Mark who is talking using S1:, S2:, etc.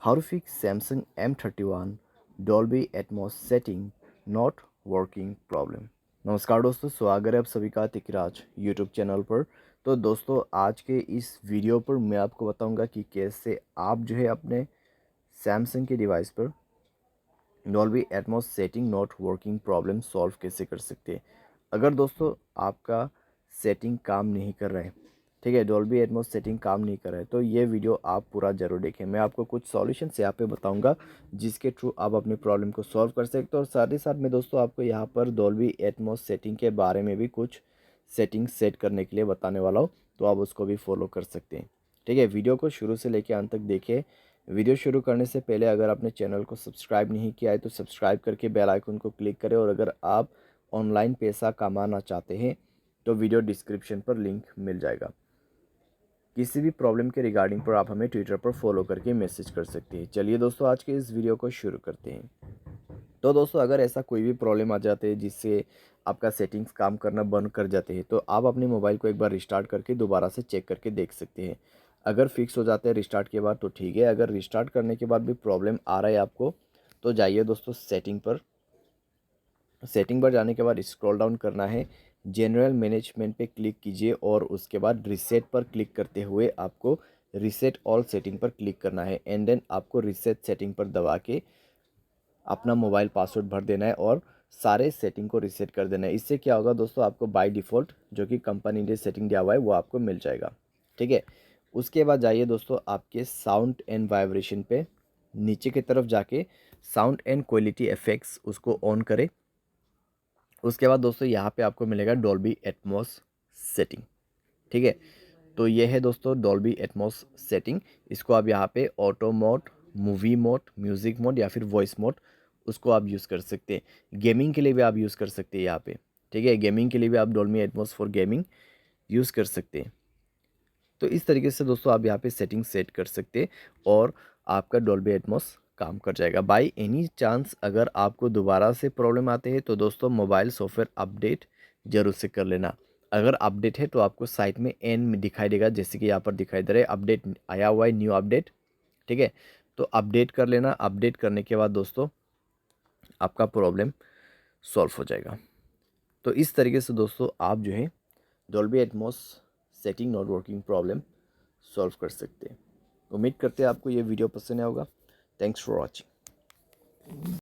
S1: How to fix Samsung M31 Dolby Atmos setting not working problem। नमस्कार दोस्तों, स्वागत है आप सभी का तिकराज यूट्यूब चैनल पर। तो दोस्तों, आज के इस वीडियो पर मैं आपको बताऊंगा कि कैसे आप जो है अपने सैमसंग के डिवाइस पर Dolby Atmos setting not working problem solve कैसे कर सकते हैं। अगर दोस्तों आपका सेटिंग काम नहीं कर रहा है, ठीक है, डॉल्बी एटमॉस सेटिंग काम नहीं कर रहा है, तो ये वीडियो आप पूरा ज़रूर देखें। मैं आपको कुछ सॉल्यूशंस यहाँ पे बताऊंगा जिसके थ्रू आप अपने प्रॉब्लम को सॉल्व कर सकते हो। और साथ ही साथ में दोस्तों आपको यहाँ पर डॉल्बी एटमॉस सेटिंग के बारे में भी कुछ सेटिंग सेट करने के लिए बताने वाला हूँ, तो आप उसको भी फॉलो कर सकते हैं। ठीक है, वीडियो को शुरू से लेकर अंत तक देखिए। वीडियो शुरू करने से पहले अगर आपने चैनल को सब्सक्राइब नहीं किया है तो सब्सक्राइब करके बेल आइकन को क्लिक करें। और अगर आप ऑनलाइन पैसा कमाना चाहते हैं तो वीडियो डिस्क्रिप्शन पर लिंक मिल जाएगा। किसी भी प्रॉब्लम के रिगार्डिंग पर आप हमें ट्विटर पर फॉलो करके मैसेज कर सकते हैं। चलिए दोस्तों, आज के इस वीडियो को शुरू करते हैं। तो दोस्तों, अगर ऐसा कोई भी प्रॉब्लम आ जाते हैं जिससे आपका सेटिंग्स काम करना बंद कर जाते हैं, तो आप अपने मोबाइल को एक बार रिस्टार्ट करके दोबारा से चेक करके देख सकते हैं। अगर फिक्स हो जाते हैं रिस्टार्ट के बाद तो ठीक है। अगर रिस्टार्ट करने के बाद भी प्रॉब्लम आ रहा है आपको, तो जाइए दोस्तों सेटिंग पर। सेटिंग पर जाने के बाद स्क्रॉल डाउन करना है, जनरल मैनेजमेंट पे क्लिक कीजिए और उसके बाद रीसेट पर क्लिक करते हुए आपको रीसेट ऑल सेटिंग पर क्लिक करना है। एंड देन आपको रीसेट सेटिंग पर दबा के अपना मोबाइल पासवर्ड भर देना है और सारे सेटिंग को रीसेट कर देना है। इससे क्या होगा दोस्तों, आपको बाय डिफ़ॉल्ट जो कि कंपनी ने सेटिंग दिया हुआ है वो आपको मिल जाएगा। ठीक है, उसके बाद जाइए दोस्तों आपके साउंड एंड वाइब्रेशन पे, नीचे की तरफ जाके साउंड एंड क्वालिटी इफेक्ट्स उसको ऑन करें। उसके बाद दोस्तों यहाँ पे आपको मिलेगा डॉल्बी एटमॉस सेटिंग। ठीक है, तो ये है दोस्तों डॉल्बी एटमॉस सेटिंग। इसको आप यहाँ पे auto mode, movie mode, music mode या फिर वॉइस मोड उसको आप यूज़ कर सकते हैं। गेमिंग के लिए भी आप यूज़ कर सकते हैं यहाँ पे। ठीक है, गेमिंग के लिए भी आप Dolby Atmos for gaming use कर सकते हैं। तो इस तरीके से दोस्तों आप यहाँ पे सेटिंग सेट कर सकते हैं और आपका डॉल्बी एटमॉस काम कर जाएगा। बाई एनी चांस अगर आपको दोबारा से प्रॉब्लम आते हैं तो दोस्तों मोबाइल सॉफ्टवेयर अपडेट जरूर से कर लेना। अगर अपडेट है तो आपको साइट में एन में दिखाई देगा, जैसे कि यहाँ पर दिखाई दे रहा है अपडेट आया हुआ है, न्यू अपडेट। ठीक है, तो अपडेट कर लेना। अपडेट करने के बाद दोस्तों आपका प्रॉब्लम सॉल्व हो जाएगा। तो इस तरीके से दोस्तों आप जो है Dolby Atmos setting not working problem solve कर सकते हैं। उम्मीद करते हैं आपको ये वीडियो पसंद आया होगा। Thanks for watching.